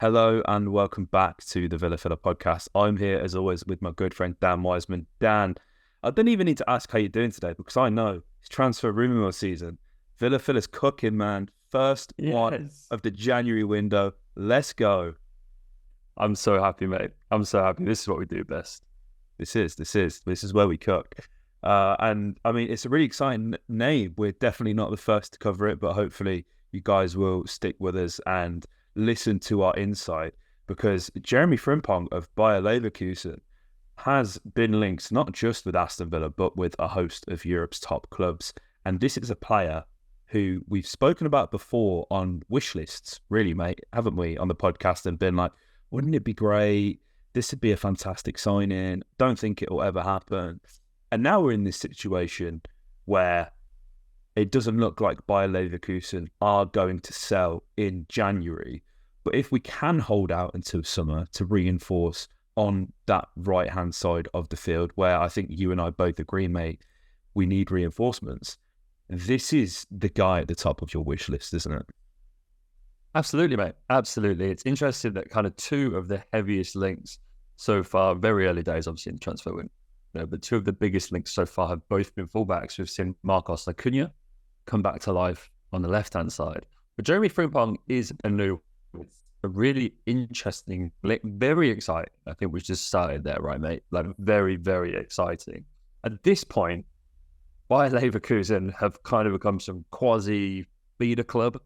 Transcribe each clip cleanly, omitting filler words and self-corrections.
Hello and welcome back to the Villa Filler podcast. I'm here as always with my good friend Dan Wiseman. Dan, I don't even need to ask how you're doing today because I know it's transfer rumour season. Villa Filler's cooking, man. First one of the January window. Let's go. I'm so happy, mate. I'm so happy. This is what we do best. This is where we cook. And I mean, it's a really exciting name. We're definitely not the first to cover it, but hopefully you guys will stick with us and listen to our insight, because Jeremie Frompong of Bayer Leverkusen has been linked not just with Aston Villa but with a host of Europe's top clubs. And this is a player who we've spoken about before on wish lists, really, mate, haven't we, on the podcast, and been like, wouldn't it be great? This would be a fantastic sign-in. Don't think it will ever happen. And now we're in this situation where it doesn't look like Bayer Leverkusen are going to sell in January. But if we can hold out until summer to reinforce on that right-hand side of the field, where I think you and I both agree, mate, we need reinforcements, this is the guy at the top of your wish list, isn't it? Absolutely, mate. Absolutely. It's interesting that kind of two of the heaviest links so far, very early days, obviously, in the transfer window, but two of the biggest links so far have both been fullbacks. We've seen Marcos Acuña come back to life on the left-hand side. But Jeremie Frompong is a really interesting, very exciting. I think we've just started there, right, mate? Like, very, very exciting. At this point, Bayer Leverkusen have kind of become some quasi-feeder club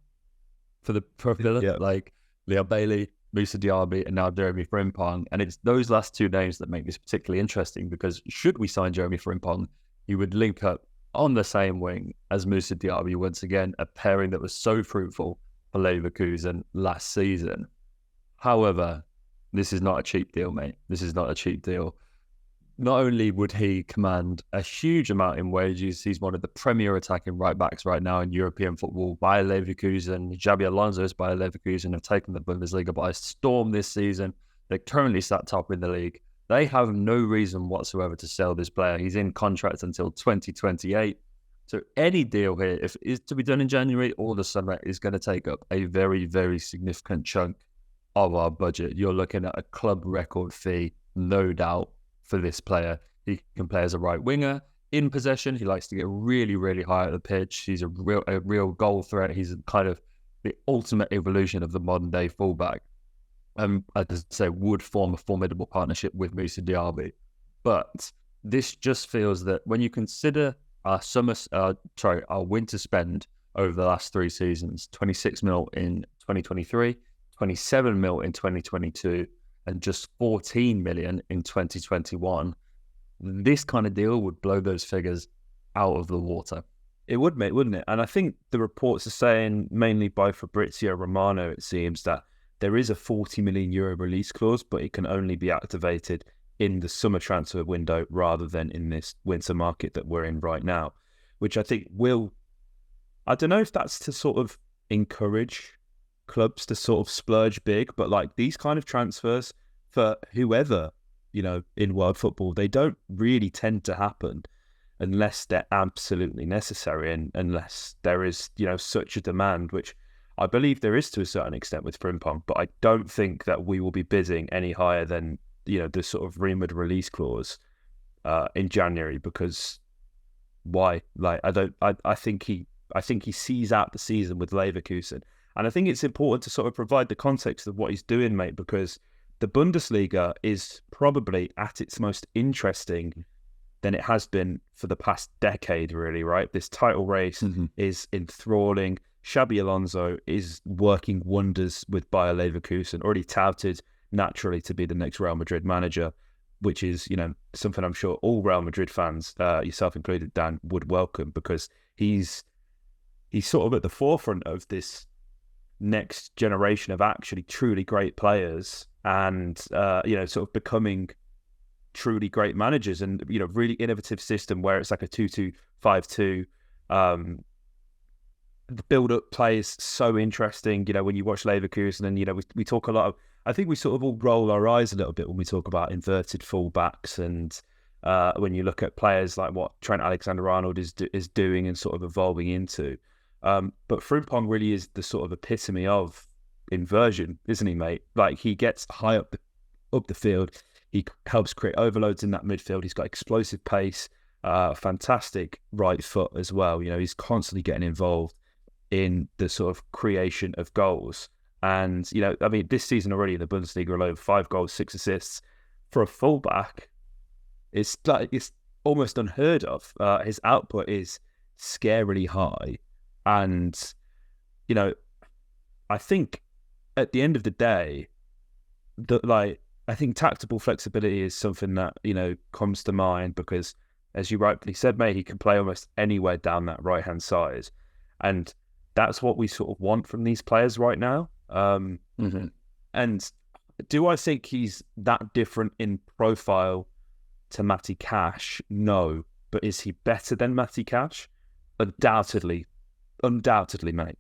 for Villa, like Leo Bailey, Moussa Diaby, and now Jeremie Frimpong. And it's those last two names that make this particularly interesting, because should we sign Jeremie Frimpong, he would link up on the same wing as Moussa Diaby once again, a pairing that was so fruitful for Leverkusen last season. However, this is not a cheap deal, mate. This is not a cheap deal. Not only would he command a huge amount in wages, he's one of the premier attacking right-backs right now in European football. Bayer Leverkusen, Xabi Alonso's Bayer Leverkusen have taken the Bundesliga by storm this season. They're currently sat top in the league. They have no reason whatsoever to sell this player. He's in contract until 2028. So any deal here, if it is to be done in January or the summer, is going to take up a very, very significant chunk of our budget. You're looking at a club record fee, no doubt, for this player. He can play as a right winger in possession. He likes to get really, really high at the pitch. He's a real goal threat. He's kind of the ultimate evolution of the modern day fullback. As I say, would form a formidable partnership with Moussa Diaby. But this just feels that when you consider our winter spend over the last three seasons, 26 mil in 2023, 27 mil in 2022, and just 14 million in 2021, this kind of deal would blow those figures out of the water. It would, mate, wouldn't it? And I think the reports are saying, mainly by Fabrizio Romano, it seems, that there is a 40 million euro release clause, but it can only be activated in the summer transfer window rather than in this winter market that we're in right now, which I think I don't know if that's to sort of encourage clubs to sort of splurge big, but like these kind of transfers for whoever, in world football, they don't really tend to happen unless they're absolutely necessary, and unless there is, such a demand, which I believe there is to a certain extent with Frimpong, but I don't think that we will be bidding any higher than, the sort of rumored release clause in January, because why? Like, I think he sees out the season with Leverkusen. And I think it's important to sort of provide the context of what he's doing, mate, because the Bundesliga is probably at its most interesting than it has been for the past decade, really, right? This title race is enthralling. Xabi Alonso is working wonders with Bayer Leverkusen, already touted naturally to be the next Real Madrid manager, which is, something I'm sure all Real Madrid fans, yourself included, Dan, would welcome, because he's sort of at the forefront of this next generation of actually truly great players and, sort of becoming truly great managers, and, really innovative system where it's like a 2-2-5-2. The build-up play is so interesting, when you watch Leverkusen, and, we talk a lot of, I think we sort of all roll our eyes a little bit when we talk about inverted fullbacks, and when you look at players like what Trent Alexander-Arnold is doing and sort of evolving into. But Frimpong really is the sort of epitome of inversion, isn't he, mate? Like, he gets high up the field. He helps create overloads in that midfield. He's got explosive pace, fantastic right foot as well. He's constantly getting involved in the sort of creation of goals. And, this season already in the Bundesliga alone, 5 goals, 6 assists. For a fullback, it's almost unheard of. His output is scarily high. And, I think at the end of the day, I think tactical flexibility is something that, comes to mind because, as you rightly said, mate, he can play almost anywhere down that right-hand side. And that's what we sort of want from these players right now. And do I think he's that different in profile to Matty Cash? No. But is he better than Matty Cash? Undoubtedly, mate.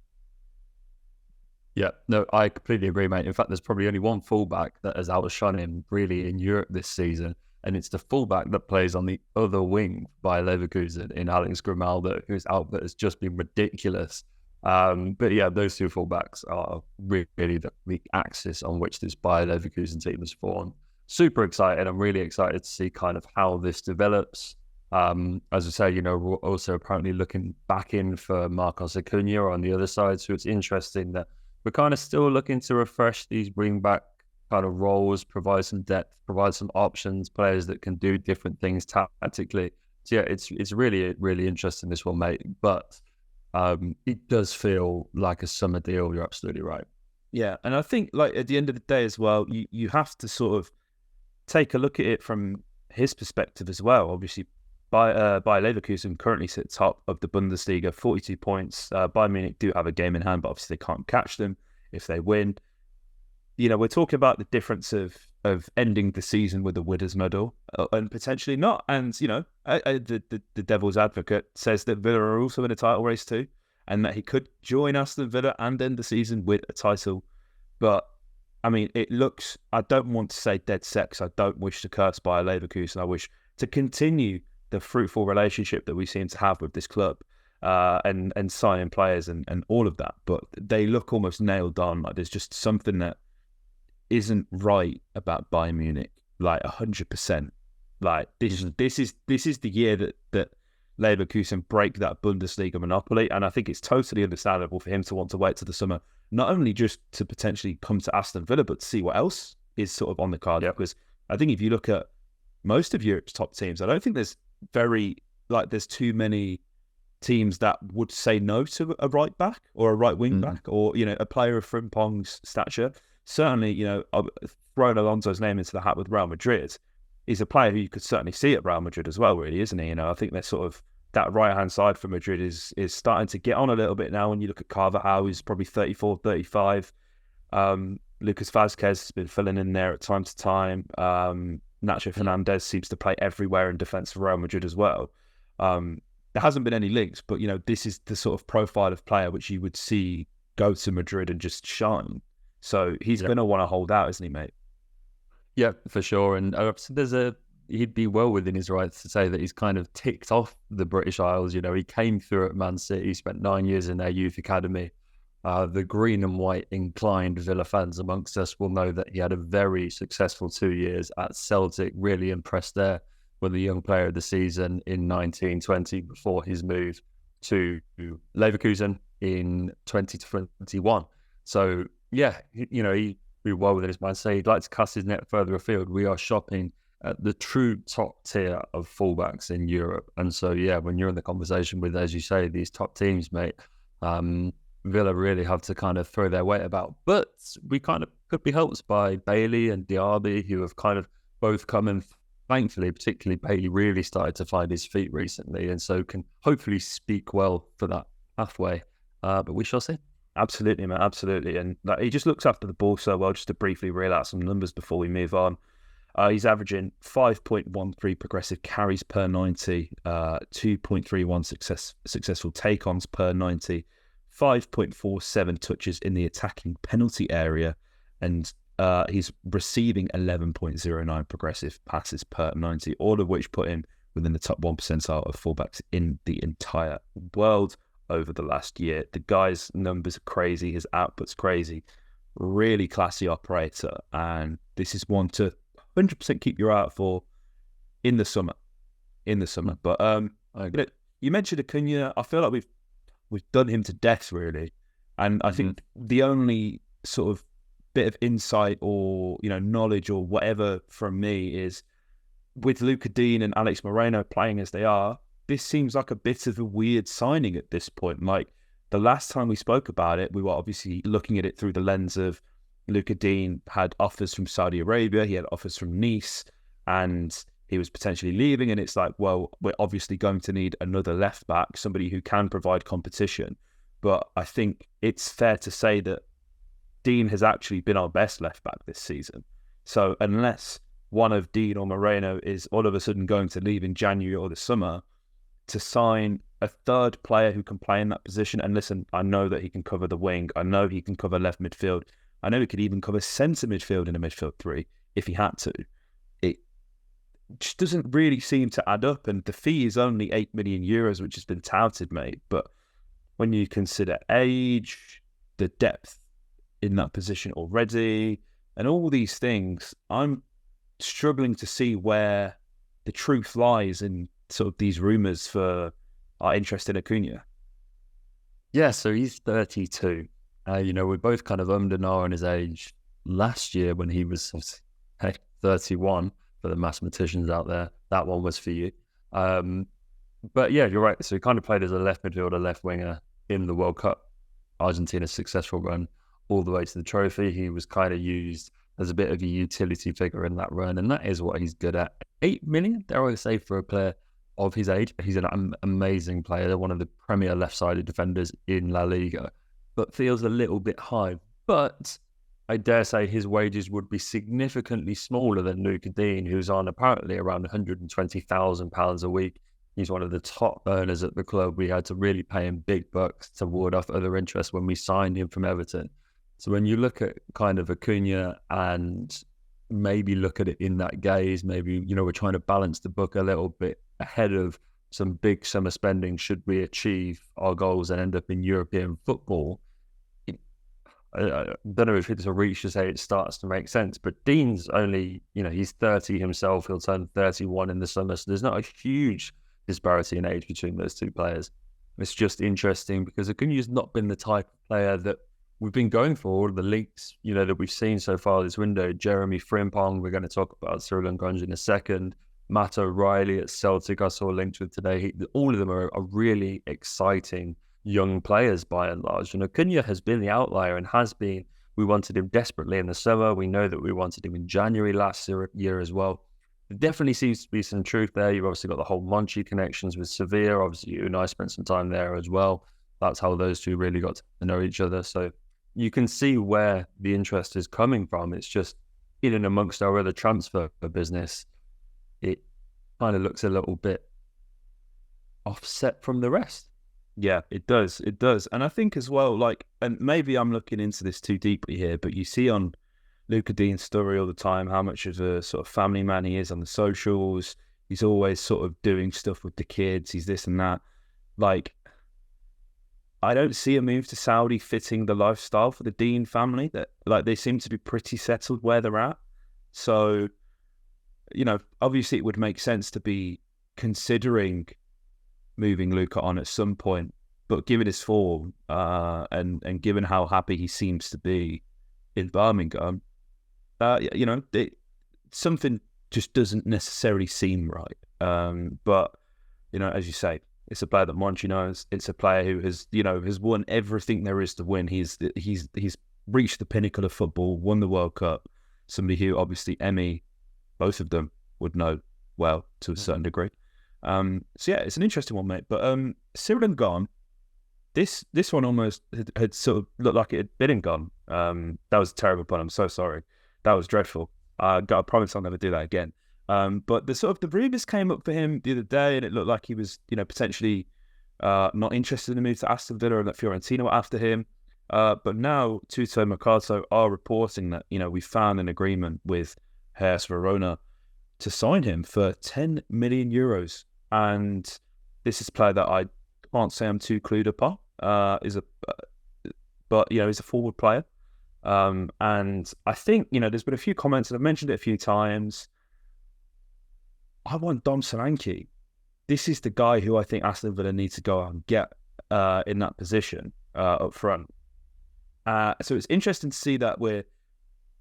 Yeah, no, I completely agree, mate. In fact, there's probably only one fullback that has outshone him really in Europe this season, and it's the fullback that plays on the other wing by Leverkusen in Alex Grimaldo, whose output has just been ridiculous. But yeah, those two fullbacks are really the axis on which this Bayer Leverkusen team has formed. Super excited. I'm really excited to see kind of how this develops. As I say, we're also apparently looking back in for Marcos Acuña on the other side. So it's interesting that we're kind of still looking to refresh these bring back kind of roles, provide some depth, provide some options, players that can do different things tactically. So yeah, it's really, really interesting, this one, mate. But it does feel like a summer deal. You're absolutely right. Yeah, and I think at the end of the day as well, you have to sort of take a look at it from his perspective as well. Obviously, Bayer Leverkusen currently sit top of the Bundesliga, 42 points. Bayern Munich do have a game in hand, but obviously they can't catch them if they win. We're talking about the difference of ending the season with a winner's medal and potentially not. And, the devil's advocate says that Villa are also in a title race too, and that he could join Aston Villa and end the season with a title. But, it looks, I don't want to say dead set because I don't wish to curse Bayer Leverkusen. I wish to continue the fruitful relationship that we seem to have with this club and signing players and all of that. But they look almost nailed on. Like, there's just something that isn't right about Bayern Munich, 100%. This is the year that Leverkusen break that Bundesliga monopoly, and I think it's totally understandable for him to want to wait till the summer, not only just to potentially come to Aston Villa, but to see what else is sort of on the card. Because I think if you look at most of Europe's top teams, I don't think there's there's too many teams that would say no to a right back or a right wing back or a player of Frimpong's stature. Certainly, throwing Alonso's name into the hat with Real Madrid, he's a player who you could certainly see at Real Madrid as well, really, isn't he? I think they're sort of, that right-hand side for Madrid is starting to get on a little bit now. When you look at Carvajal, who's probably 34, 35. Lucas Vázquez has been filling in there at time to time. Nacho Fernandez seems to play everywhere in defence for Real Madrid as well. There hasn't been any links, but, this is the sort of profile of player which you would see go to Madrid and just shine. So he's going to want to hold out, isn't he, mate? Yeah, for sure. And he'd be well within his rights to say that he's kind of ticked off the British Isles. He came through at Man City, spent 9 years in their youth academy. The green and white inclined Villa fans amongst us will know that he had a very successful 2 years at Celtic, really impressed there with the young player of the season in 1920 before his move to Leverkusen in 2021. So, yeah, he'd be well within his mind. Say he'd like to cast his net further afield. We are shopping at the true top tier of fullbacks in Europe. And so, yeah, when you're in the conversation with, as you say, these top teams, mate, Villa really have to kind of throw their weight about. But we kind of could be helped by Bailey and Diaby, who have kind of both come in. Thankfully, particularly Bailey really started to find his feet recently, and so can hopefully speak well for that pathway. But we shall see. Absolutely, man, absolutely. And he just looks after the ball so well. Just to briefly reel out some numbers before we move on. He's averaging 5.13 progressive carries per 90, 2.31 successful take-ons per 90, 5.47 touches in the attacking penalty area, and he's receiving 11.09 progressive passes per 90, all of which put him within the top 1 percentile of fullbacks in the entire world over the last year. The guy's numbers are crazy, his output's crazy, really classy operator, and this is one to 100% keep your eye out for in the summer. But you mentioned Acuña. I feel like we've done him to death, really, and I think the only sort of bit of insight or knowledge or whatever from me is, with Luca Dean and Alex Moreno playing as they are, this seems like a bit of a weird signing at this point. Like, the last time we spoke about it, we were obviously looking at it through the lens of Luca Dean had offers from Saudi Arabia, he had offers from Nice, and he was potentially leaving. And it's like, well, we're obviously going to need another left back, somebody who can provide competition. But I think it's fair to say that Dean has actually been our best left back this season. So unless one of Dean or Moreno is all of a sudden going to leave in January or the summer, to sign a third player who can play in that position. And listen, I know that he can cover the wing. I know he can cover left midfield. I know he could even cover centre midfield in a midfield three if he had to. It just doesn't really seem to add up. And the fee is only €8 million, which has been touted, mate. But when you consider age, the depth in that position already, and all these things, I'm struggling to see where the truth lies in sort of these rumours for our interest in Acuña. Yeah, so he's 32. We both kind of ummed and ahed on his age last year when he was 31, for the mathematicians out there. That one was for you. But yeah, you're right. So he kind of played as a left midfielder, left winger in the World Cup, Argentina's successful run all the way to the trophy. He was kind of used as a bit of a utility figure in that run, and that is what he's good at. 8 million, dare I say, for a player of his age. He's an amazing player. They're one of the premier left-sided defenders in La Liga, but feels a little bit high. But I dare say his wages would be significantly smaller than Luca Dean, who's on apparently around £120,000 a week. He's one of the top earners at the club. We had to really pay him big bucks to ward off other interests when we signed him from Everton. So when you look at kind of Acuña and maybe look at it in that gaze, maybe, we're trying to balance the book a little bit ahead of some big summer spending should we achieve our goals and end up in European football. I don't know if it's a reach to say it starts to make sense, but Dean's only, he's 30 himself. He'll turn 31 in the summer. So there's not a huge disparity in age between those two players. It's just interesting because Acuña's not been the type of player that we've been going for. All the leaks, that we've seen so far this window. Jeremie Frompong, we're going to talk about Cyril Ngonge in a second. Matt O'Reilly at Celtic, I saw linked with today. All of them are really exciting young players by and large. And Acuña has been the outlier and has been. We wanted him desperately in the summer. We know that we wanted him in January last year as well. There definitely seems to be some truth there. You've obviously got the whole Monchi connections with Sevilla. Obviously, you and I spent some time there as well. That's how those two really got to know each other. So you can see where the interest is coming from. It's just in and amongst our other transfer business, it kind of looks a little bit offset from the rest. Yeah, it does. It does. And I think as well, and maybe I'm looking into this too deeply here, but you see on Luca Dean's story all the time how much of a sort of family man he is on the socials. He's always sort of doing stuff with the kids. He's this and that. I don't see a move to Saudi fitting the lifestyle for the Dean family. That they seem to be pretty settled where they're at. So, obviously it would make sense to be considering moving Luca on at some point. But given his form and given how happy he seems to be in Birmingham, something just doesn't necessarily seem right. But as you say, it's a player that Monchi knows. It's a player who has won everything there is to win. He's reached the pinnacle of football, won the World Cup. Somebody who obviously Emmy, both of them would know well to a certain degree. So yeah, it's an interesting one, mate. But Cyril Ngonge, this one almost had sort of looked like it had been gone. That was a terrible pun. I'm so sorry. That was dreadful. I promise I'll never do that again. But the rumours came up for him the other day, and it looked like he was, potentially not interested in a move to Aston Villa, and that Fiorentina were after him. But now Tutto Mercato are reporting that we found an agreement with Hellas Verona to sign him for €10 million, and this is a player that I can't say I'm too clued up on. He's a forward player. And I think, there's been a few comments, and I've mentioned it a few times. I want Dom Solanke. This is the guy who I think Aston Villa need to go out and get in that position up front. So it's interesting to see that we're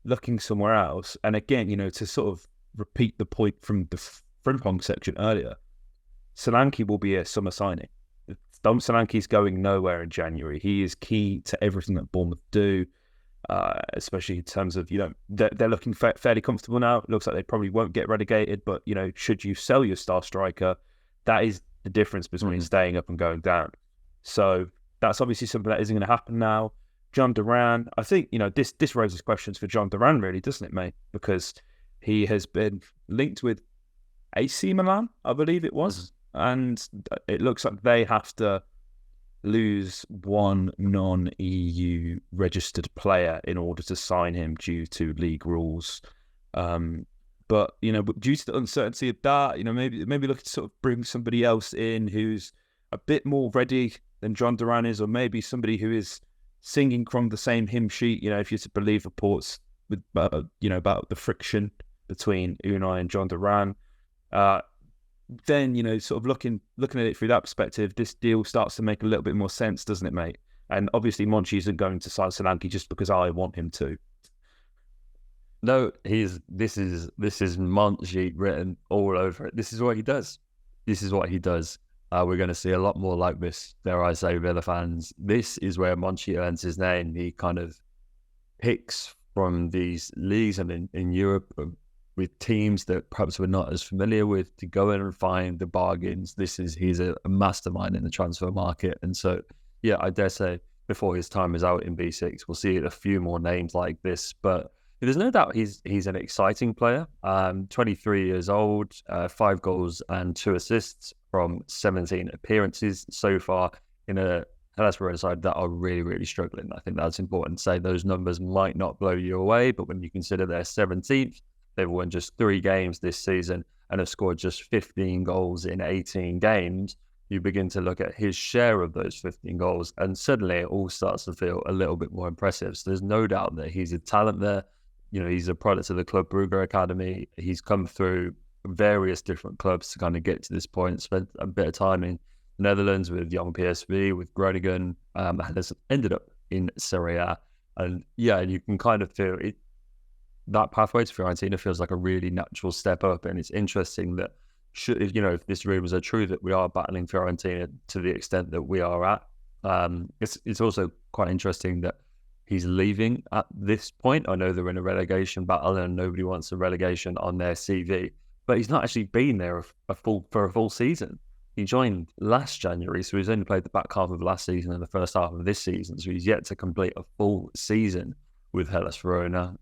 looking somewhere else. And again, to sort of repeat the point from the Frimpong section earlier, Solanke will be a summer signing. Dom Solanke's going nowhere in January. He is key to everything that Bournemouth do, especially in terms of, they're looking fairly comfortable now. It looks like they probably won't get relegated, but, should you sell your star striker, that is the difference between staying up and going down. So that's obviously something that isn't going to happen now. John Duran, I think, this raises questions for John Duran, really, doesn't it, mate? Because he has been linked with AC Milan, I believe it was. And it looks like they have to lose one non-EU registered player in order to sign him due to league rules. But due to the uncertainty of that, maybe look to sort of bring somebody else in who's a bit more ready than John Duran is, or maybe somebody who is singing from the same hymn sheet. If you're to believe reports with about the friction between Unai and John Duran. Then, sort of looking at it through that perspective, this deal starts to make a little bit more sense, doesn't it, mate? And obviously, Monchi isn't going to sign Solanke just because I want him to. No, this is Monchi written all over it. This is what he does. We're going to see a lot more like this, dare I say, Villa fans. This is where Monchi earns his name. He kind of picks from these leagues and in Europe with teams that perhaps we're not as familiar with to go in and find the bargains. He's a mastermind in the transfer market. And so, yeah, I dare say before his time is out in B6, we'll see a few more names like this. But there's no doubt he's an exciting player. 23 years old, 5 goals and 2 assists from 17 appearances so far in a Hellas Verona side that are really, really struggling. I think that's important to say. Those numbers might not blow you away, but when you consider they're 17th, they've won just 3 games this season and have scored just 15 goals in 18 games. You begin to look at his share of those 15 goals, and suddenly it all starts to feel a little bit more impressive. So there's no doubt that he's a talent there. He's a product of the Club Brugge Academy. He's come through various different clubs to kind of get to this point. Spent a bit of time in the Netherlands with young PSV, with Groningen, and has ended up in Serie A. And yeah, you can kind of feel it. That pathway to Fiorentina feels like a really natural step up, and it's interesting that if this rumours are true that we are battling Fiorentina to the extent that we are at, it's also quite interesting that he's leaving at this point. I know they're in a relegation battle and nobody wants a relegation on their CV, but he's not actually been there for a full season. He joined last January, so he's only played the back half of last season and the first half of this season, so he's yet to complete a full season with Hellas Verona.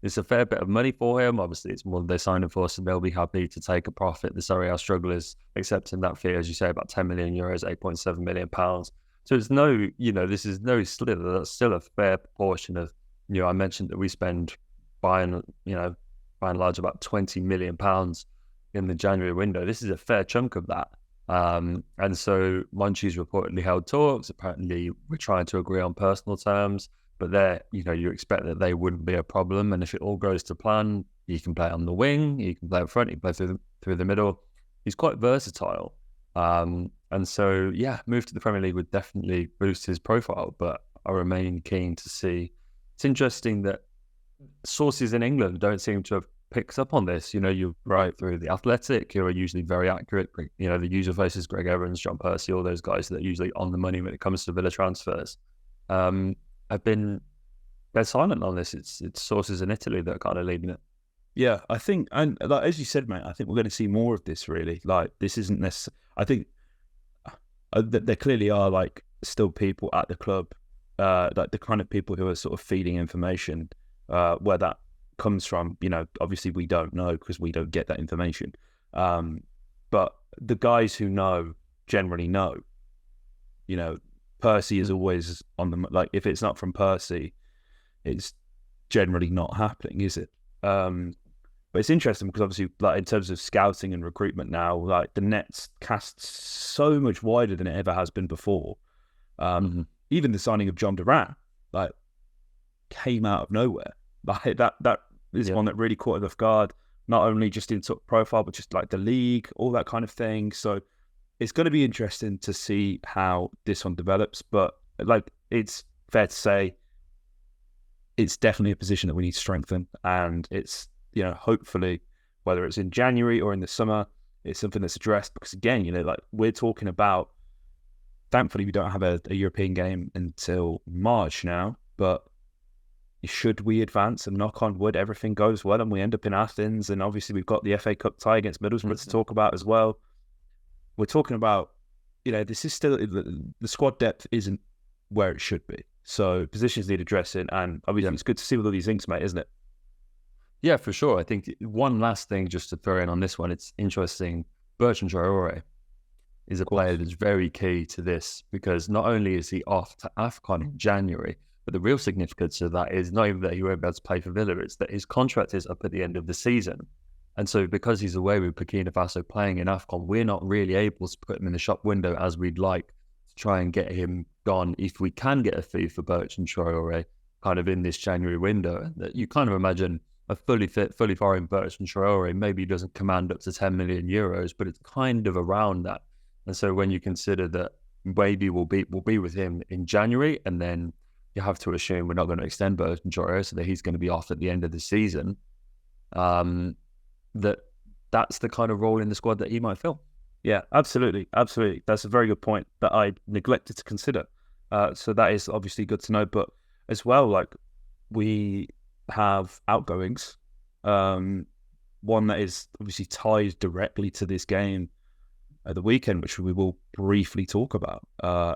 It's a fair bit of money for him. Obviously, it's more than they signed him for, so they'll be happy to take a profit. The Serie A strugglers accepting that fee, as you say, about 10 million euros, 8.7 million pounds. So it's this is no slither. That's still a fair proportion of, I mentioned that we spend by and large about 20 million pounds in the January window. This is a fair chunk of that. And so Monchi's reportedly held talks. Apparently, we're trying to agree on personal terms. But there, you expect that they wouldn't be a problem. And if it all goes to plan, he can play on the wing, he can play up front, he can play through the middle. He's quite versatile. And so, yeah, move to the Premier League would definitely boost his profile. But I remain keen to see. It's interesting that sources in England don't seem to have picked up on this. You write through The Athletic, who are usually very accurate. The usual faces, Greg Evans, John Percy, all those guys that are usually on the money when it comes to Villa transfers. They're silent on this. It's sources in Italy that are kind of leading it. Yeah, I think, and like, as you said, mate, I think we're going to see more of this, really. Like, this isn't necessarily, I think there clearly are, like, still people at the club, like the kind of people who are sort of feeding information, where that comes from, obviously we don't know because we don't get that information. But the guys who know generally know, Percy is always on the, like, if it's not from Percy, it's generally not happening, is it? But it's interesting because obviously, like, in terms of scouting and recruitment now, like, the net's cast so much wider than it ever has been before. Even the signing of John Duran, like, came out of nowhere. Like that is one that really caught us off guard, not only just in sort of profile, but just like the league, all that kind of thing. So it's going to be interesting to see how this one develops. But like, it's fair to say it's definitely a position that we need to strengthen. And it's, hopefully, whether it's in January or in the summer, it's something that's addressed. Because again, like we're talking about, thankfully, we don't have a European game until March now, but should we advance and knock on wood, everything goes well and we end up in Athens, and obviously we've got the FA Cup tie against Middlesbrough to talk about as well. We're talking about, this is still, the squad depth isn't where it should be. So positions need addressing, and obviously it's good to see with all these links, mate, isn't it? Yeah, for sure. I think one last thing just to throw in on this one, it's interesting. Bertrand Traore is a player that's very key to this, because not only is he off to AFCON in January, but the real significance of that is not even that he won't be able to play for Villa, it's that his contract is up at the end of the season. And so because he's away with Burkina Faso playing in AFCON, we're not really able to put him in the shop window as we'd like to try and get him gone if we can get a fee for Bertrand Traore kind of in this January window. That you kind of imagine a fully fit, fully foreign Bertrand Traore maybe doesn't command up to 10 million euros, but it's kind of around that. And so when you consider that maybe we'll be with him in January, and then you have to assume we're not going to extend Bertrand Traore, so that he's going to be off at the end of the season. That's the kind of role in the squad that he might fill. Yeah, absolutely. That's a very good point that I neglected to consider. So that is obviously good to know. But as well, like, we have outgoings. One that is obviously tied directly to this game at the weekend, which we will briefly talk about,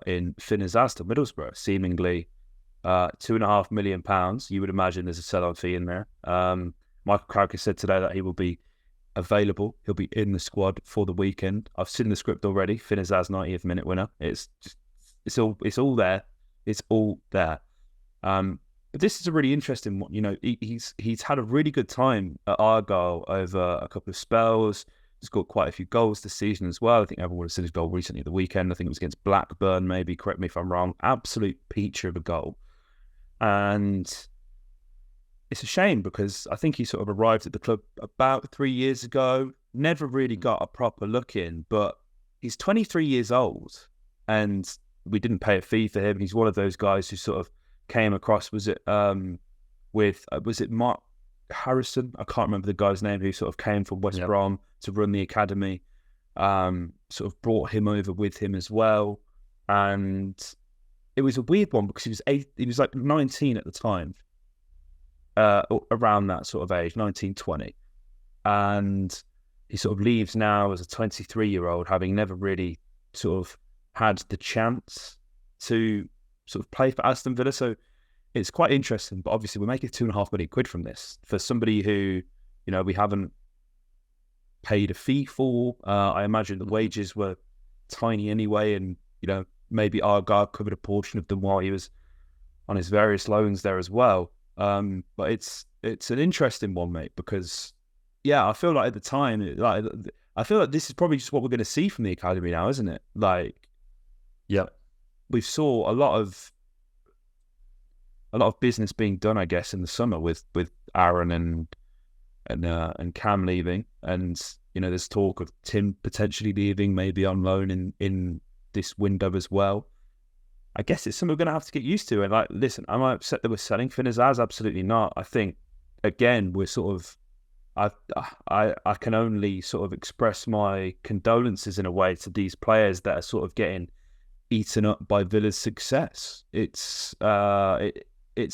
in Finn Azaz, Middlesbrough, seemingly £2.5 million. You would imagine there's a sell-on fee in there. Michael Carrick has said today that he will be available. He'll be in the squad for the weekend. I've seen the script already. Finn Azaz, 90th minute winner. It's all there. It's all there. But this is a really interesting one. He's had a really good time at Argyle over a couple of spells. He's got quite a few goals this season as well. I think everyone has seen his goal recently at the weekend. I think it was against Blackburn, maybe. Correct me if I'm wrong. Absolute peach of a goal. And it's a shame because I think he sort of arrived at the club about 3 years ago. Never really got a proper look in, but he's 23 years old and we didn't pay a fee for him. He's one of those guys who sort of came across, was it Mark Harrison? I can't remember the guy's name, who sort of came from West Brom to run the academy. Sort of brought him over with him as well. And it was a weird one because he was like 19 at the time. Around that sort of age, 19, 20. And he sort of leaves now as a 23-year-old, having never really sort of had the chance to sort of play for Aston Villa. So it's quite interesting, but obviously we're making £2.5 million from this for somebody who, we haven't paid a fee for. I imagine the wages were tiny anyway, and, maybe Argyle covered a portion of them while he was on his various loans there as well. But it's an interesting one, mate, because I feel like at the time, I feel like this is probably just what we're going to see from the academy now, isn't it? Like, we saw a lot of business being done, I guess, in the summer with Aaron and Cam leaving, and there's talk of Tim potentially leaving, maybe on loan in this window as well. I guess it's something we're going to have to get used to. And listen, am I upset that we're selling Finn Azaz? Absolutely not. I think, again, we're sort of, I can only sort of express my condolences in a way to these players that are sort of getting eaten up by Villa's success. It's a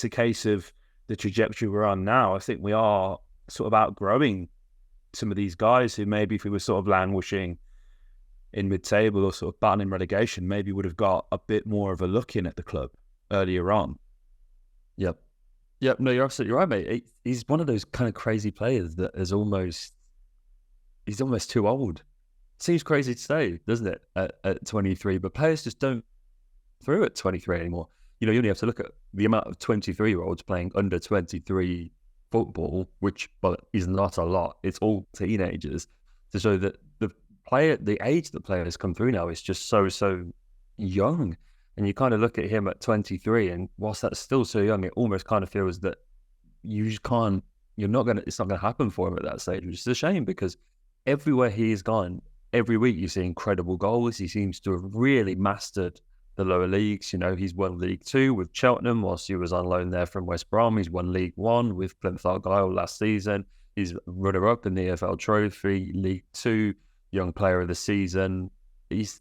case of the trajectory we're on now. I think we are sort of outgrowing some of these guys who maybe if we were sort of languishing in mid-table or sort of battling relegation, maybe would have got a bit more of a look in at the club earlier on. Yep. No, you're absolutely right, mate. He's one of those kind of crazy players that he's almost too old. Seems crazy to say, doesn't it, at 23? But players just don't through at 23 anymore. You only have to look at the amount of 23-year-olds playing under 23 football, which is not a lot. It's all teenagers. To show that the age that players come through now is just so young. And you kind of look at him at 23, and whilst that's still so young, it almost kind of feels that you just can't, it's not going to happen for him at that stage, which is a shame because everywhere he's gone, every week you see incredible goals. He seems to have really mastered the lower leagues. He's won League Two with Cheltenham whilst he was on loan there from West Brom. He's won League One with Plymouth Argyle last season. He's runner-up in the EFL Trophy, League Two, Young Player of the Season. He's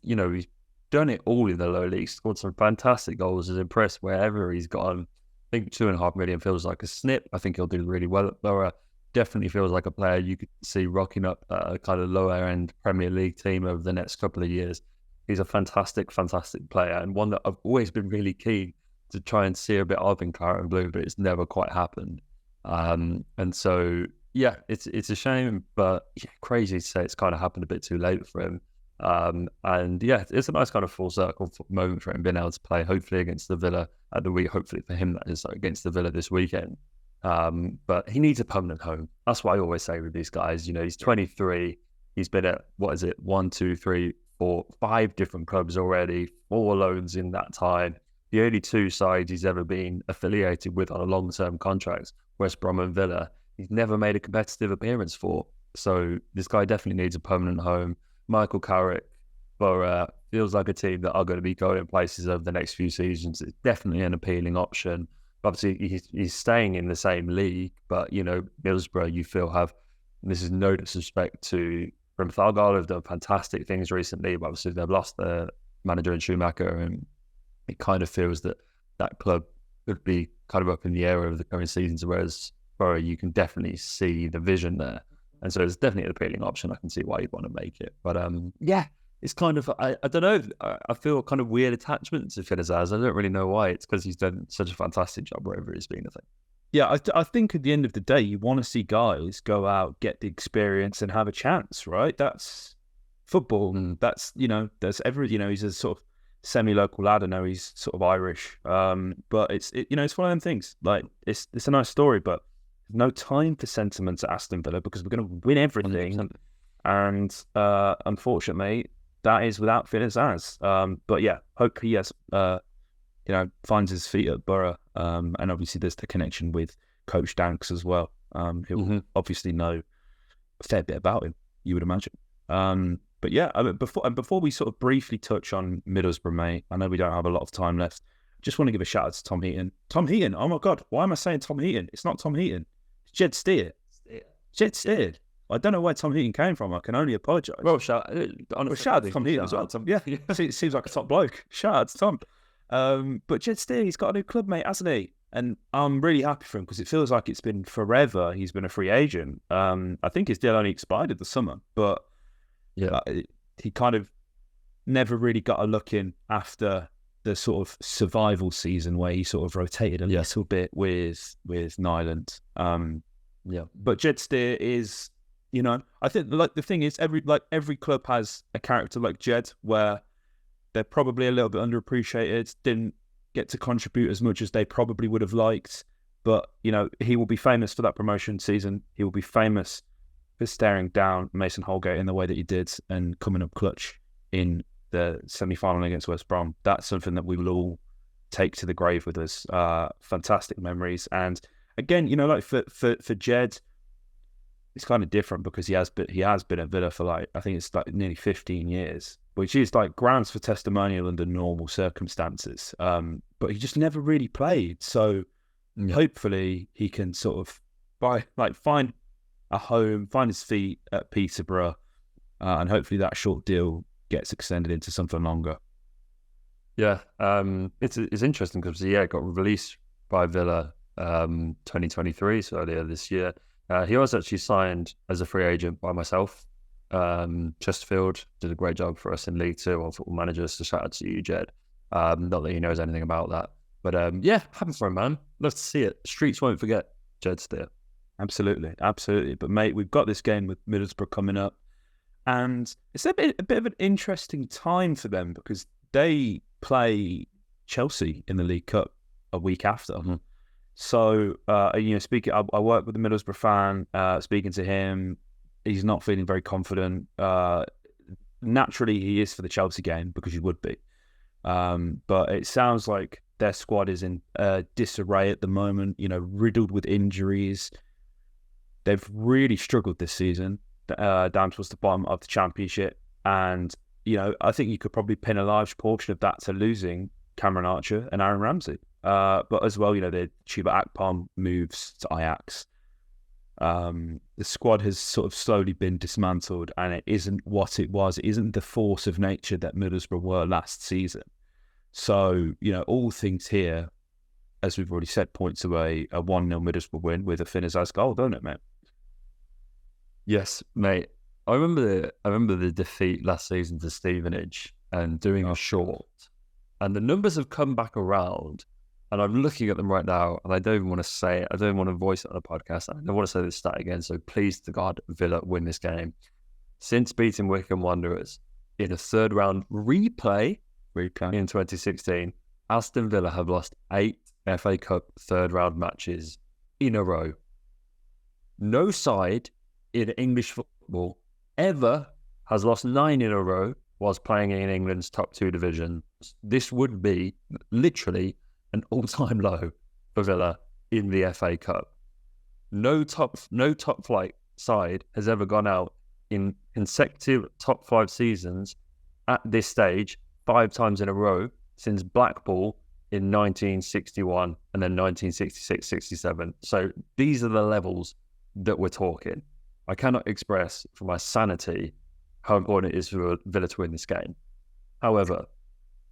done it all in the lower leagues, scored some fantastic goals, has impressed wherever he's gone. I think 2.5 million feels like a snip. I think he'll do really well at Borough. Definitely feels like a player you could see rocking up a kind of lower end Premier League team over the next couple of years. He's a fantastic, fantastic player, and one that I've always been really keen to try and see a bit of in Claret and Blue, but it's never quite happened. And so, yeah, it's a shame, but crazy to say it's kind of happened a bit too late for him. And yeah, it's a nice kind of full circle moment for him being able to play, hopefully against the Villa at the week. Hopefully for him, that is against the Villa this weekend. But he needs a permanent home. That's what I always say with these guys. He's 23. He's been at, 1, 2, 3, 4, 5 different clubs already, 4 loans in that time. The only 2 sides he's ever been affiliated with on a long-term contract, West Brom and Villa, he's never made a competitive appearance for. So this guy definitely needs a permanent home. Michael Carrick, Borough, feels like a team that are going to be going places over the next few seasons. It's definitely an appealing option. Obviously, he's staying in the same league, but, Middlesbrough, you feel have, and this is no disrespect to Plymouth Argyle, who've done fantastic things recently, but obviously they've lost their manager in Schumacher, and it kind of feels that club could be kind of up in the air over the coming seasons, whereas Borough, you can definitely see the vision there. And so it's definitely an appealing option. I can see why you'd want to make it. But yeah, it's kind of, I don't know, I feel a kind of weird attachment to Finazaz. I don't really know why. It's because he's done such a fantastic job wherever he's been, I think. Yeah, I think at the end of the day, you want to see guys go out, get the experience and have a chance, right? That's football. And that's, there's he's a sort of semi-local lad. I know he's sort of Irish. But it's one of them things. Like, it's a nice story, but no time for sentiments at Aston Villa because we're going to win everything. 100%. And unfortunately, that is without Finazaz. But yeah, hope he has, finds his feet at Borough. And obviously there's the connection with Coach Danks as well, who'll obviously know a fair bit about him, you would imagine. But yeah, before we sort of briefly touch on Middlesbrough, mate, I know we don't have a lot of time left. Just want to give a shout out to Tom Heaton. Tom Heaton, oh my God, why am I saying Tom Heaton? It's not Tom Heaton. It's Jed Steer. Jed Steer. I don't know where Tom Heaton came from. I can only apologise. Well, shout out to Tom Heaton as well. Tom. Yeah, it seems like a top bloke. Shout out to Tom. But Jed Steer, he's got a new club, mate, hasn't he? And I'm really happy for him because it feels like it's been forever. He's been a free agent. I think his deal only expired in the summer, but yeah, he kind of never really got a look in after the sort of survival season where he sort of rotated a little bit with Nyland. But Jed Steer is, I think like the thing is every club has a character like Jed where they're probably a little bit underappreciated, didn't get to contribute as much as they probably would have liked. But, he will be famous for that promotion season. He will be famous for staring down Mason Holgate in the way that he did and coming up clutch in the semi-final against West Brom. That's something that we will all take to the grave with us. Fantastic memories. And again, like for Jed, it's kind of different because he has been at Villa for I think it's nearly 15 years, which is grounds for testimonial under normal circumstances. But he just never really played. So hopefully he can sort of find a home, find his feet at Peterborough, and hopefully that short deal gets extended into something longer. Yeah, it's interesting because it got released by Villa 2023, so earlier this year. He was actually signed as a free agent by myself. Chesterfield did a great job for us in League Two on Football Manager, so shout out to you, Jed. Not that he knows anything about that, but happy for him, man. Love to see it. Streets won't forget Jed Steer. Absolutely. But mate, we've got this game with Middlesbrough coming up, and it's a bit of an interesting time for them because they play Chelsea in the League Cup a week after. Mm-hmm. So, speaking, I work with a Middlesbrough fan. Speaking to him, he's not feeling very confident. Naturally, he is for the Chelsea game because he would be. But it sounds like their squad is in disarray at the moment, riddled with injuries. They've really struggled this season, down towards the bottom of the Championship. And, I think you could probably pin a large portion of that to losing Cameron Archer and Aaron Ramsey. But as well, the Chuba Akpom moves to Ajax. The squad has sort of slowly been dismantled, and it isn't what it was. It isn't the force of nature that Middlesbrough were last season. So, all things here, as we've already said, point to a 1-0 Middlesbrough win with a Finaz's goal, don't it, mate? Yes, mate. I remember the defeat last season to Stevenage and doing a short. And the numbers have come back around. And I'm looking at them right now, and I don't even want to say it. I don't want to voice it on a podcast. I don't want to say this stat again. So please, to God, Villa win this game. Since beating Wycombe Wanderers in a third round replay in 2016, Aston Villa have lost 8 FA Cup third round matches in a row. No side in English football ever has lost 9 in a row whilst playing in England's top 2 divisions. This would be literally an all-time low for Villa in the FA Cup. No top flight side has ever gone out in consecutive top 5 seasons at this stage 5 times in a row since Blackpool in 1961 and then 1966-67. So these are the levels that we're talking. I cannot express for my sanity how important it is for Villa to win this game. However,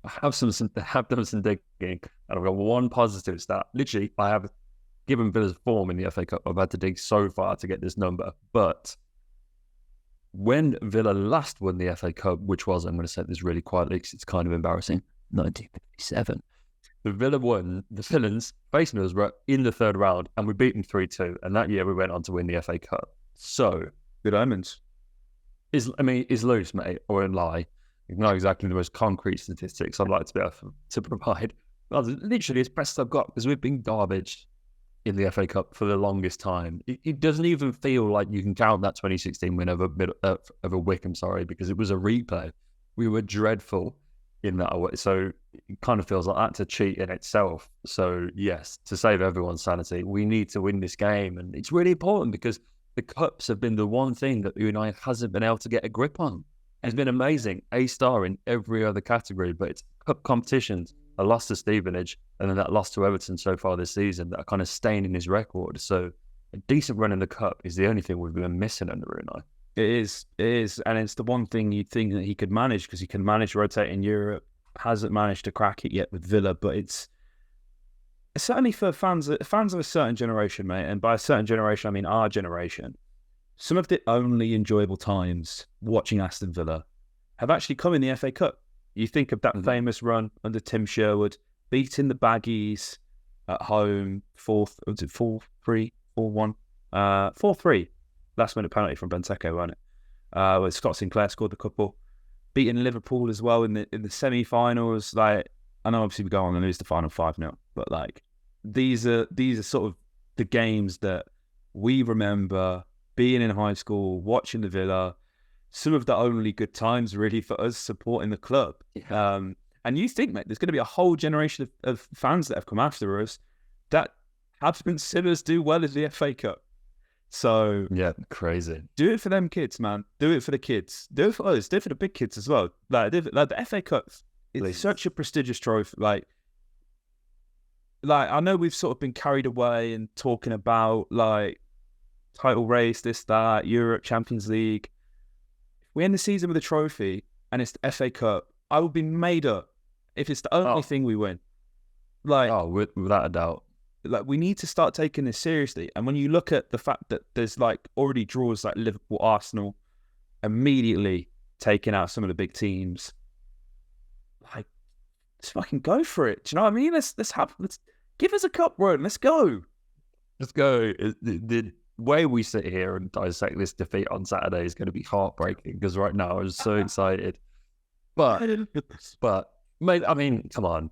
I have done some digging, and I've got one positive stat. Literally, I have, given Villa's form in the FA Cup, I've had to dig so far to get this number. But when Villa last won the FA Cup, which was, I'm going to say this really quietly because it's kind of embarrassing, 1957, the Villains faced Middlesbrough in the third round, and we beat them 3-2. And that year we went on to win the FA Cup. So good omens. Is loose, mate, or in lie. Not exactly the most concrete statistics I'd like to be able to provide. Well, literally, it's best I've got because we've been garbage in the FA Cup for the longest time. It doesn't even feel like you can count that 2016 win over Wycombe, because it was a replay. We were dreadful in that way. So it kind of feels like that's a cheat in itself. So yes, to save everyone's sanity, we need to win this game. And it's really important because the Cups have been the one thing that United hasn't been able to get a grip on. It's been amazing, A-star in every other category, but it's cup competitions, a loss to Stevenage, and then that loss to Everton so far this season that are kind of staining his record. So a decent run in the cup is the only thing we've been missing under Unai. It is, and it's the one thing you'd think that he could manage because he can manage rotating Europe. Hasn't managed to crack it yet with Villa, but it's certainly for fans of a certain generation, mate. And by a certain generation, I mean our generation. Some of the only enjoyable times watching Aston Villa have actually come in the FA Cup. You think of that famous run under Tim Sherwood, beating the Baggies at home, 4-3, 4-1, 4-3. Last minute penalty from Benteke, wasn't it? Where Scott Sinclair scored the couple. Beating Liverpool as well in the semi-finals. Like, I know obviously we go on and lose the final 5-0, but like these are sort of the games that we remember being in high school, watching the Villa, some of the only good times really for us supporting the club. Yeah. And you think, mate, there's going to be a whole generation of fans that have come after us that haven't seen us do well in the FA Cup. So yeah, crazy. Do it for them kids, man. Do it for the kids. Do it for us. Do it for the big kids as well. Like the FA Cup is such a prestigious trophy. Like I know we've sort of been carried away and talking about like title race, this, that, Europe, Champions League. If we end the season with a trophy and it's the FA Cup, I will be made up if it's the only thing we win. Like, without a doubt. Like, we need to start taking this seriously. And when you look at the fact that there's like already draws like Liverpool, Arsenal, immediately taking out some of the big teams, like, let's fucking go for it. Do you know what I mean? Let's give us a cup run. Let's go. Let's go. The way we sit here and dissect this defeat on Saturday is going to be heartbreaking because right now I'm so excited. But mate, I mean, come on.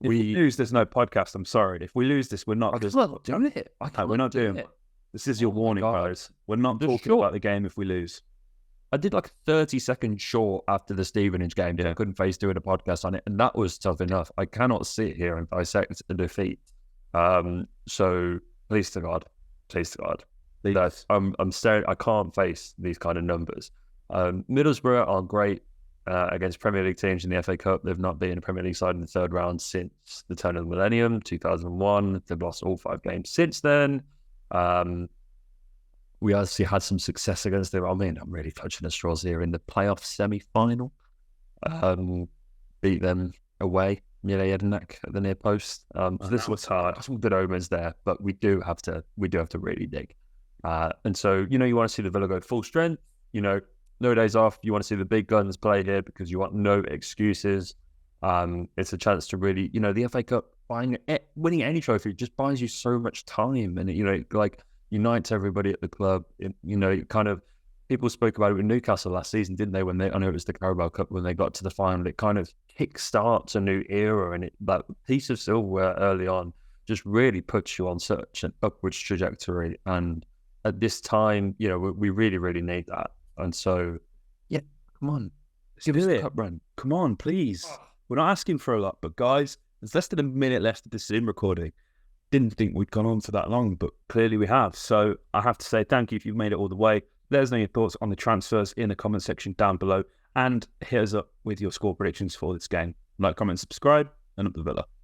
If we lose, there's no podcast. I'm sorry. If we lose this, we're not doing it. We're not doing it. This is your warning, guys. We're not talking about the game if we lose. I did like a 30-second short after the Stevenage game. I couldn't face doing a podcast on it, and that was tough enough. I cannot sit here and dissect a defeat. So please to God. That I'm staring. I can't face these kind of numbers. Middlesbrough are great against Premier League teams in the FA Cup. They've not been a Premier League side in the third round since the turn of the millennium, 2001. They've lost all 5 games since then. We actually had some success against them. I mean, I'm really touching the straws here in the playoff semi-final. Beat them away, Jedinak at the near post. So this was hard. Some good omens there, but we do have to really dig. And so, you want to see the Villa go full strength. No days off. You want to see the big guns play here because you want no excuses. It's a chance to really, the FA Cup, winning any trophy just buys you so much time, and it unites everybody at the club. Kind of people spoke about it with Newcastle last season, didn't they? I know it was the Carabao Cup when they got to the final. It kind of kickstarts a new era, and that piece of silverware early on just really puts you on such an upwards trajectory. And at this time, we really, really need that. And so, yeah, come on, give us the cup run. Come on, please. We're not asking for a lot, but guys, there's less than a minute left of this Zoom recording. Didn't think we'd gone on for that long, but clearly we have. So I have to say thank you if you've made it all the way. Let us know your thoughts on the transfers in the comment section down below, and hit us up with your score predictions for this game. Like, comment, subscribe, and up the Villa.